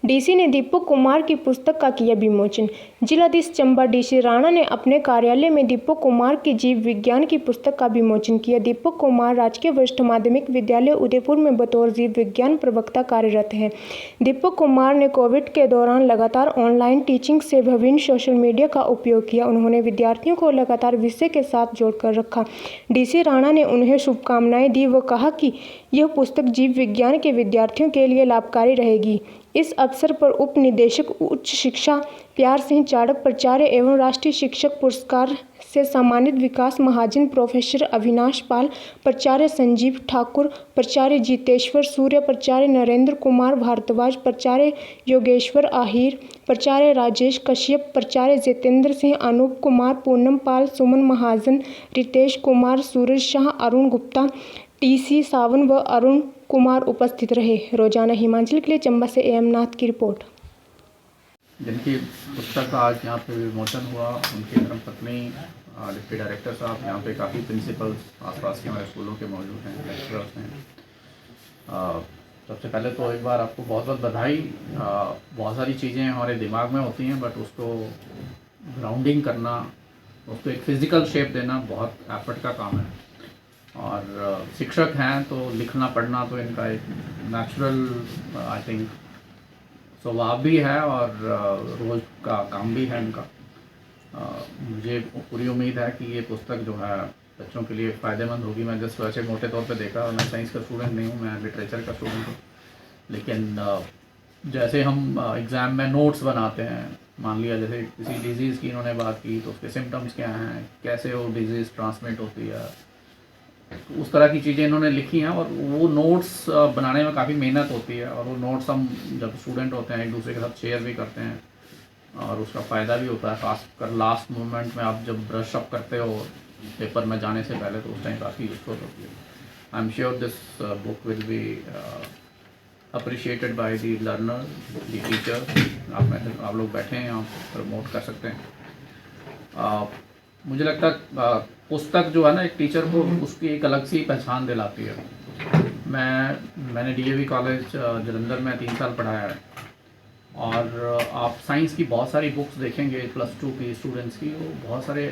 DC ने दीपक कुमार की पुस्तक का किया विमोचन। जिलाधीश चंबा डीसी राणा ने अपने कार्यालय में दीपक कुमार की जीव विज्ञान की पुस्तक का विमोचन किया। दीपक कुमार राजकीय वरिष्ठ माध्यमिक विद्यालय उदयपुर में बतौर जीव विज्ञान प्रवक्ता कार्यरत हैं। दीपक कुमार ने कोविड के दौरान लगातार ऑनलाइन टीचिंग से विभिन्न सोशल मीडिया का उपयोग किया। उन्होंने विद्यार्थियों को लगातार विषय के साथ जोड़कर रखा। डीसी राणा ने उन्हें शुभकामनाएं दी व कहा कि यह पुस्तक जीव विज्ञान के विद्यार्थियों के लिए लाभकारी रहेगी। इस अवसर पर उप निदेशक उच्च शिक्षा प्यार सिंह चाड़क, प्राचार्य एवं राष्ट्रीय शिक्षक पुरस्कार से सम्मानित विकास महाजन, प्रोफेसर अविनाश पाल, प्राचार्य संजीव ठाकुर, प्राचार्य जीतेश्वर सूर्य, प्राचार्य नरेंद्र कुमार भारद्वाज, प्राचार्य योगेश्वर आहिर, प्राचार्य राजेश कश्यप, प्राचार्य जितेंद्र सिंह, अनूप कुमार, पूनम पाल, सुमन महाजन, रितेश कुमार, सूरज शाह, अरुण गुप्ता, टीसी सावन व अरुण कुमार उपस्थित रहे। रोजाना हिमाचल के लिए चंबा से एम नाथ की रिपोर्ट। जिनकी पुस्तक का आज यहाँ पे विमोचन हुआ, उनकी धर्मपत्नी डिप्टी डायरेक्टर साहब, यहाँ पे काफ़ी प्रिंसिपल्स आसपास के हमारे स्कूलों के मौजूद हैं, लेक्चरर्स हैं। सबसे पहले तो एक बार आपको बहुत बहुत बधाई। बहुत सारी चीज़ें हमारे दिमाग में होती हैं, बट उसको ग्राउंडिंग करना, उसको एक फ़िज़िकल शेप देना बहुत एफर्ट का काम है। और शिक्षक हैं तो लिखना पढ़ना तो इनका एक नेचुरल आई थिंक स्वभाव भी है और रोज़ का काम भी है इनका। मुझे पूरी उम्मीद है कि ये पुस्तक जो है बच्चों के लिए फ़ायदेमंद होगी। मैं जिस वैसे मोटे तौर पे देखा, मैं साइंस का स्टूडेंट नहीं हूँ, मैं लिटरेचर का स्टूडेंट हूँ, लेकिन जैसे हम एग्ज़ाम में नोट्स बनाते हैं, मान लिया जैसे किसी डिज़ीज़ की इन्होंने बात की तो उसके सिम्टम्स क्या हैं, कैसे वो डिज़ीज़ ट्रांसमिट होती है, उस तरह की चीज़ें इन्होंने लिखी हैं। और वो नोट्स बनाने में काफ़ी मेहनत होती है, और वो नोट्स हम जब स्टूडेंट होते हैं एक दूसरे के साथ शेयर भी करते हैं और उसका फ़ायदा भी होता है। खासकर लास्ट मोमेंट में आप जब ब्रश अप करते हो पेपर में जाने से पहले, तो उस टाइम काफ़ी यूजफुल होती है। I am sure this book will be appreciated by the learner, the teacher. आप लोग बैठे हैं, आप प्रमोट कर सकते हैं। मुझे लगता है पुस्तक जो है ना, एक टीचर को उसकी एक अलग सी पहचान दिलाती है। मैंने डीएवी कॉलेज जलंधर में 3 साल पढ़ाया है, और आप साइंस की बहुत सारी बुक्स देखेंगे +2 की स्टूडेंट्स की, वो बहुत सारे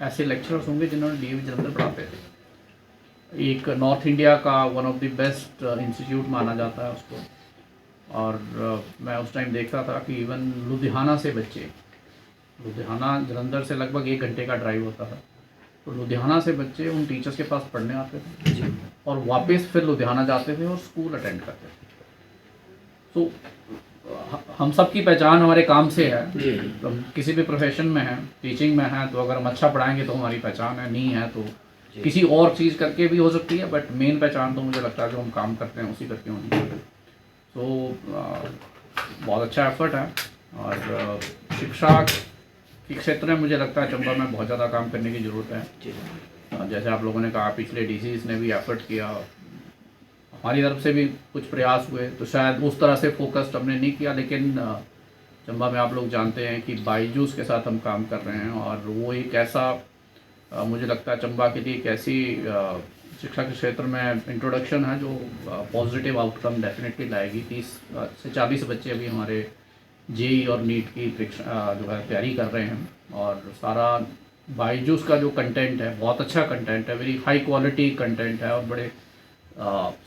ऐसे लेक्चरर्स होंगे जिन्होंने डीएवी जलंधर पढ़ाते थे। एक नॉर्थ इंडिया का one of the best institute माना जाता है उसको। और मैं उस टाइम देखता था कि इवन लुधियाना से बच्चे, लुधियाना जलंधर से लगभग 1 घंटे का ड्राइव होता था, तो लुधियाना से बच्चे उन टीचर्स के पास पढ़ने आते थे और वापस फिर लुधियाना जाते थे और स्कूल अटेंड करते थे। तो हम सब की पहचान हमारे काम से है। तो हम किसी भी प्रोफेशन में हैं, टीचिंग में हैं, तो अगर हम अच्छा पढ़ाएंगे तो हमारी पहचान है, नहीं है तो किसी और चीज़ करके भी हो सकती है, बट मेन पहचान तो मुझे लगता है जो हम काम करते हैं उसी करके होनी चाहिए। तो बहुत अच्छा एफर्ट है। और शिक्षा के क्षेत्र में मुझे लगता है चंबा में बहुत ज़्यादा काम करने की ज़रूरत है। जैसे आप लोगों ने कहा, पिछले डीसीज़ ने भी एफर्ट किया, हमारी तरफ से भी कुछ प्रयास हुए, तो शायद उस तरह से फोकस्ड हमने नहीं किया, लेकिन चंबा में आप लोग जानते हैं कि बायजूस के साथ हम काम कर रहे हैं, और वो एक ऐसा मुझे लगता है चंबा के लिए एक ऐसी शिक्षा के क्षेत्र में इंट्रोडक्शन है जो पॉजिटिव आउटकम डेफिनेटली लाएगी। 30 से 40 बच्चे अभी हमारे जेई और नीट की परीक्षा जो है तैयारी कर रहे हैं, और सारा बायजूस का जो कंटेंट है बहुत अच्छा कंटेंट है, वेरी हाई क्वालिटी कंटेंट है, और बड़े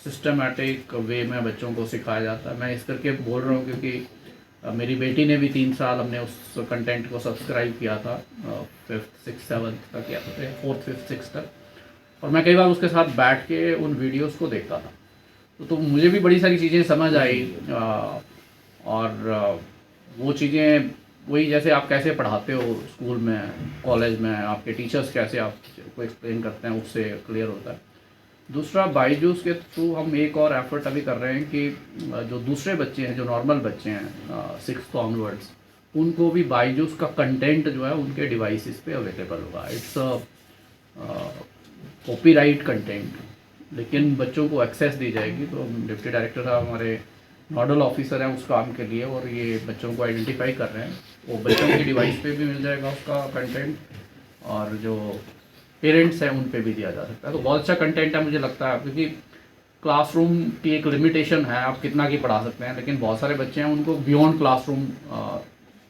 सिस्टमेटिक वे में बच्चों को सिखाया जाता है। मैं इस करके बोल रहा हूँ क्योंकि मेरी बेटी ने भी 3 साल हमने उस कंटेंट को सब्सक्राइब किया था, 5th 6th 7th तक या 4th 5th 6th तक, और मैं कई बार उसके साथ बैठ के उन वीडियोस को देखता था, तो मुझे भी बड़ी सारी चीज़ें समझ आई। और वो चीज़ें वही, जैसे आप कैसे पढ़ाते हो स्कूल में, कॉलेज में, आपके टीचर्स कैसे आपको एक्सप्लेन करते हैं, उससे क्लियर होता है। दूसरा, बायजूस के थ्रू हम एक और एफर्ट अभी कर रहे हैं कि जो दूसरे बच्चे हैं, जो नॉर्मल बच्चे हैं 6th ऑनवर्ड्स, उनको भी बायजूस का कंटेंट जो है उनके डिवाइसेस पे अवेलेबल होगा। इट्स कॉपीराइट कंटेंट, लेकिन बच्चों को एक्सेस दी जाएगी। तो डिप्टी डायरेक्टर साहब हमारे नोडल ऑफिसर हैं उस काम के लिए, और ये बच्चों को आइडेंटिफाई कर रहे हैं। वो बच्चों की डिवाइस पे भी मिल जाएगा उसका कंटेंट, और जो पेरेंट्स हैं उन पे भी दिया जा सकता है। तो बहुत अच्छा कंटेंट है मुझे लगता है, क्योंकि क्लासरूम की एक लिमिटेशन है, आप कितना की पढ़ा सकते हैं, लेकिन बहुत सारे बच्चे हैं उनको बियॉन्ड क्लासरूम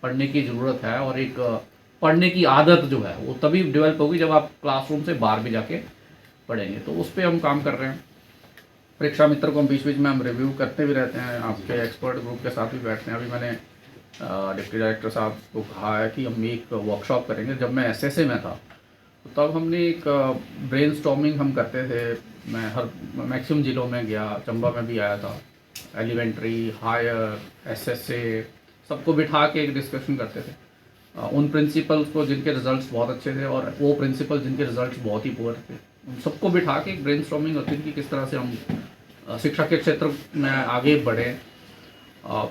पढ़ने की ज़रूरत है। और एक पढ़ने की आदत जो है वो तभी डेवलप होगी जब आप क्लासरूम से बाहर भी जाके पढ़ेंगे। तो उस पर हम काम कर रहे हैं। परीक्षा मित्र को हम बीच बीच में हम रिव्यू करते भी रहते हैं, आपके एक्सपर्ट ग्रुप के साथ भी बैठते हैं। अभी मैंने डिप्टी डायरेक्टर साहब को कहा है कि हम एक वर्कशॉप करेंगे। जब मैं एसएसए में था तो तब हमने एक ब्रेनस्टॉर्मिंग हम करते थे। मैं हर मैक्सिमम ज़िलों में गया, चंबा में भी आया था, एलिमेंट्री, हायर, एसएसए सबको बिठा के एक डिस्कशन करते थे उन प्रिंसिपल्स को जिनके रिजल्ट्स बहुत अच्छे थे और वो प्रिंसिपल जिनके रिजल्ट्स बहुत ही पुअर थे। उन सबको बिठा के एक ब्रेनस्टॉर्मिंग होती थी कि किस तरह से हम शिक्षा के क्षेत्र में आगे बढ़ें।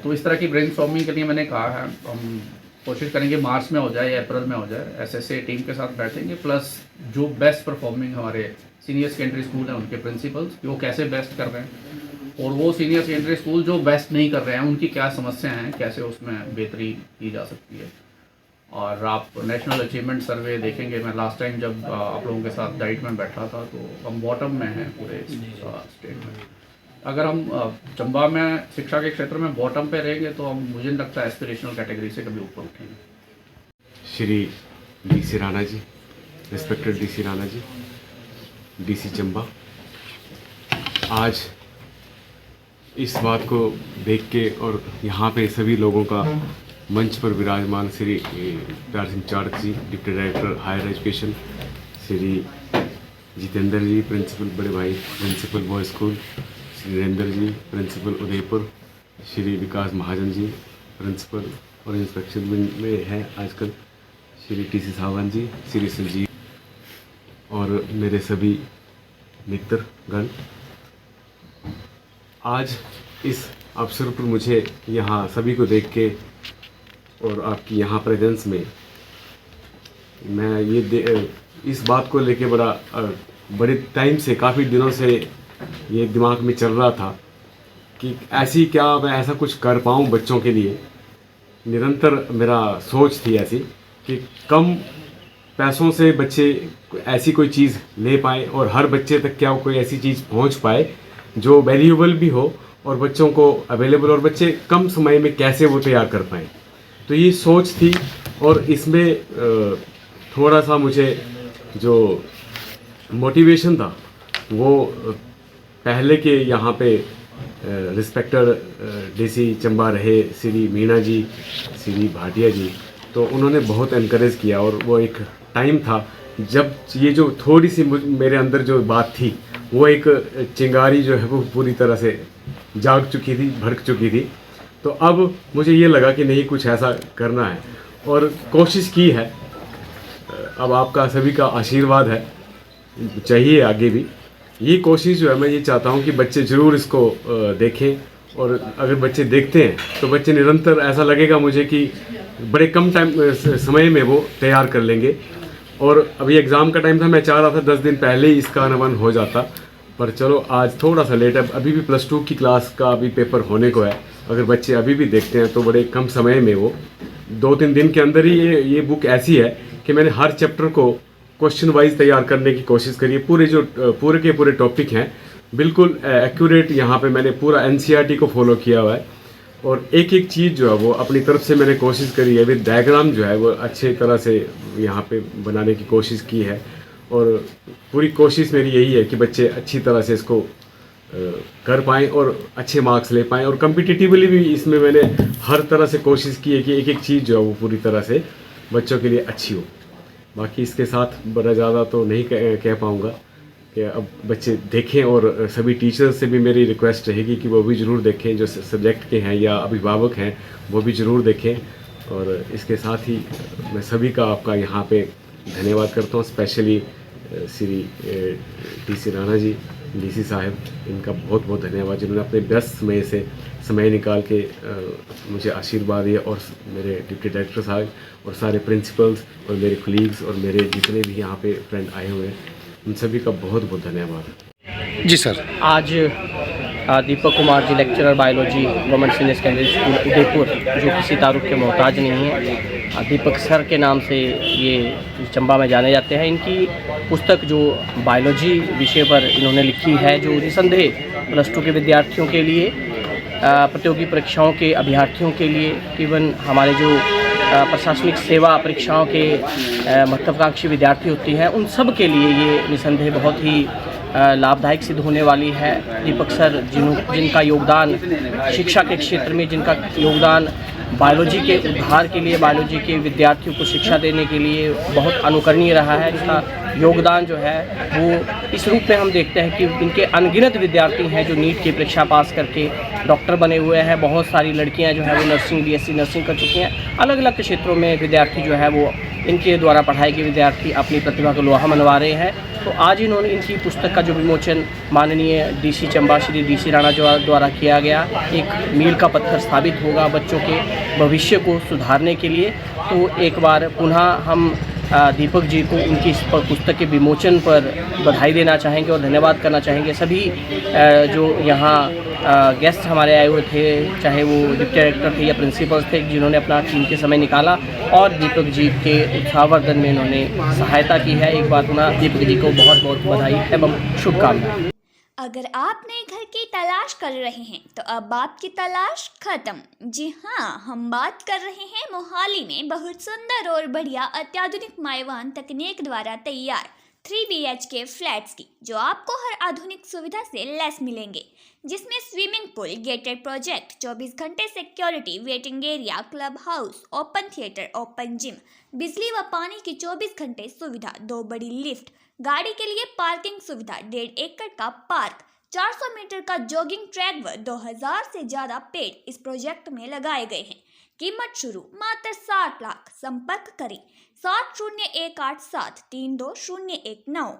तो इस तरह की ब्रेनस्टॉर्मिंग के लिए मैंने कहा है हम कोशिश करेंगे मार्च में हो जाए या अप्रैल में हो जाए। एसएसए टीम के साथ बैठेंगे, प्लस जो बेस्ट परफॉर्मिंग हमारे सीनियर सेकेंडरी स्कूल हैं उनके प्रिंसिपल्स वो कैसे बेस्ट कर रहे हैं, और वो सीनियर सेकेंडरी स्कूल जो बेस्ट नहीं कर रहे हैं उनकी क्या समस्याएं हैं, कैसे उसमें बेहतरी की जा सकती है। और आप नेशनल अचीवमेंट सर्वे देखेंगे। मैं लास्ट टाइम जब आप लोगों के साथ डाइट में बैठा था तो हम बॉटम में हैं पूरे स्टेट में। अगर हम चंबा में शिक्षा के क्षेत्र में बॉटम पे रहेंगे तो हम, मुझे नहीं लगता एस्पिरेशनल कैटेगरी से कभी ऊपर उठेंगे। Shri DC Rana ji, respected DC Rana ji, DC Chamba, आज इस बात को देख के और यहाँ पे सभी लोगों का मंच पर विराजमान Shri Pyar Singh Chadak ji, deputy director higher education, Shri Jitendra ji, principal बड़े भाई principal boy school, Shri Narendra ji, principal Udaipur, Shri Vikas Mahajan ji, principal और इंस्पेक्शन में है आजकल, श्री टीसी सावंत जी, श्री संजीव और मेरे सभी मित्रगण, आज इस अवसर पर मुझे यहाँ सभी को देख के और आपकी यहाँ प्रेजेंस में मैं इस बात को लेके बड़े टाइम से, काफ़ी दिनों से ये दिमाग में चल रहा था कि क्या मैं ऐसा कुछ कर पाऊँ बच्चों के लिए। निरंतर मेरा सोच थी ऐसी कि कम पैसों से बच्चे ऐसी कोई चीज़ ले पाए और हर बच्चे तक क्या कोई ऐसी चीज़ पहुंच पाए जो वैल्यूएबल भी हो और बच्चों को अवेलेबल, और बच्चे कम समय में कैसे वो तैयार कर पाएँ। तो ये सोच थी और इसमें थोड़ा सा मुझे जो मोटिवेशन था वो पहले के यहाँ पे रिस्पेक्टेड डीसी चंबा रहे श्री मीना जी, श्री भाटिया जी, तो उन्होंने बहुत एनकरेज किया। और वो एक टाइम था जब ये जो थोड़ी सी मेरे अंदर जो बात थी वो एक चिंगारी जो है वो पूरी तरह से जाग चुकी थी, भड़क चुकी थी। तो अब मुझे ये लगा कि नहीं, कुछ ऐसा करना है और कोशिश की है। अब आपका सभी का आशीर्वाद है, चाहिए आगे भी। ये कोशिश जो है, मैं ये चाहता हूँ कि बच्चे ज़रूर इसको देखें, और अगर बच्चे देखते हैं तो बच्चे निरंतर, ऐसा लगेगा मुझे कि बड़े कम समय में वो तैयार कर लेंगे। और अभी एग्ज़ाम का टाइम था, मैं चाह रहा था 10 दिन पहले ही इसका आह्वान हो जाता, पर चलो आज थोड़ा सा लेट है। अभी भी +2 की क्लास का अभी पेपर होने को है। अगर बच्चे अभी भी देखते हैं तो बड़े कम समय में वो 2-3 दिन के अंदर ही ये बुक ऐसी है कि मैंने हर चैप्टर को क्वेश्चन वाइज तैयार करने की कोशिश करी है। पूरे के पूरे टॉपिक हैं बिल्कुल एक्यूरेट। यहाँ पे मैंने पूरा NCERT को फॉलो किया हुआ है और एक एक चीज़ जो है वो अपनी तरफ से मैंने कोशिश करी है। विद डायग्राम जो है वो अच्छे तरह से यहाँ पे बनाने की कोशिश की है, और पूरी कोशिश मेरी यही है कि बच्चे अच्छी तरह से इसको कर पाएँ और अच्छे मार्क्स ले पाएँ। और कम्पिटिटिवली भी इसमें मैंने हर तरह से कोशिश की है कि एक एक चीज़ जो है वो पूरी तरह से बच्चों के लिए अच्छी हो। बाकी इसके साथ बड़ा ज़्यादा तो नहीं कह पाऊँगा कि अब बच्चे देखें, और सभी टीचर्स से भी मेरी रिक्वेस्ट रहेगी कि वो भी ज़रूर देखें, जो सब्जेक्ट के हैं या अभिभावक हैं वो भी ज़रूर देखें। और इसके साथ ही मैं सभी का आपका यहाँ पे धन्यवाद करता हूँ, specially Shri DC Rana ji, DC साहब, इनका बहुत बहुत धन्यवाद जिन्होंने अपने व्यस्त समय निकाल के मुझे आशीर्वाद दिया। और मेरे डिप्टी डायरेक्टर साहब और सारे प्रिंसिपल्स और मेरे कलीग्स और मेरे जितने भी यहाँ पे फ्रेंड आए हुए हैं, उन सभी का बहुत बहुत धन्यवाद। जी सर, आज Deepak Kumar ji, lecturer biology, government senior secondary school Udaipur, जो किसी तारुफ के मोहताज नहीं है, दीपक सर के नाम से ये चंबा में जाने जाते हैं। इनकी पुस्तक जो बायोलॉजी विषय पर इन्होंने लिखी है, जो निसंदेह प्लस 2 के विद्यार्थियों के लिए, प्रतियोगी परीक्षाओं के अभ्यर्थियों के लिए, इवन हमारे जो प्रशासनिक सेवा परीक्षाओं के महत्वाकांक्षी विद्यार्थी होती हैं, उन सब के लिए ये निसंदेह बहुत ही लाभदायक सिद्ध होने वाली है। दीपक सर जिनका योगदान शिक्षा के क्षेत्र में, जिनका योगदान बायोलॉजी के उद्धार के लिए, बायोलॉजी के विद्यार्थियों को शिक्षा देने के लिए बहुत अनुकरणीय रहा है, जिसका योगदान जो है वो इस रूप में हम देखते हैं कि इनके अनगिनत विद्यार्थी हैं जो नीट की परीक्षा पास करके डॉक्टर बने हुए हैं। बहुत सारी लड़कियां जो है वो नर्सिंग, बीएससी नर्सिंग कर चुकी हैं। अलग अलग क्षेत्रों में विद्यार्थी जो है वो इनके द्वारा पढ़ाए गए विद्यार्थी अपनी प्रतिभा को लोहा मनवा रहे हैं। तो आज इन्होंने इनकी पुस्तक का जो विमोचन माननीय डीसी चंबा श्री डीसी राणा द्वारा किया गया, एक मील का पत्थर साबित होगा बच्चों के भविष्य को सुधारने के लिए। तो एक बार पुनः हम दीपक जी को उनकी इस पुस्तक के विमोचन पर बधाई देना चाहेंगे और धन्यवाद करना चाहेंगे। सभी जो यहाँ गेस्ट हमारे आए हुए थे, चाहे वो डिप्टी डायरेक्टर थे या प्रिंसिपल्स थे, जिन्होंने अपना कीमती समय निकाला और दीपक जी के उत्साहवर्धन में इन्होंने सहायता की है। एक बार पुनः दीपक जी को बहुत बहुत बधाई एवं शुभकामनाएं। अगर आप नए घर की तलाश कर रहे हैं तो अब आपकी तलाश खत्म। जी हाँ, हम बात कर रहे हैं मोहाली में बहुत सुंदर और बढ़िया अत्याधुनिक माइवान तकनीक द्वारा तैयार 3 BHK फ्लैट्स की, जो आपको हर आधुनिक सुविधा से लैस मिलेंगे, जिसमें स्विमिंग पूल, गेटेड प्रोजेक्ट, 24 घंटे security, waiting area, club house, open theatre, open gym, बिजली व पानी की 24 घंटे सुविधा, 2 बड़ी लिफ्ट, गाड़ी के लिए पार्किंग सुविधा, 1.5 एकड़ का पार्क, 400 मीटर का जॉगिंग ट्रैक व 2000 से ज्यादा पेड़ इस प्रोजेक्ट में लगाए गए हैं। कीमत शुरू मात्र 60 लाख। संपर्क करें 7018732019।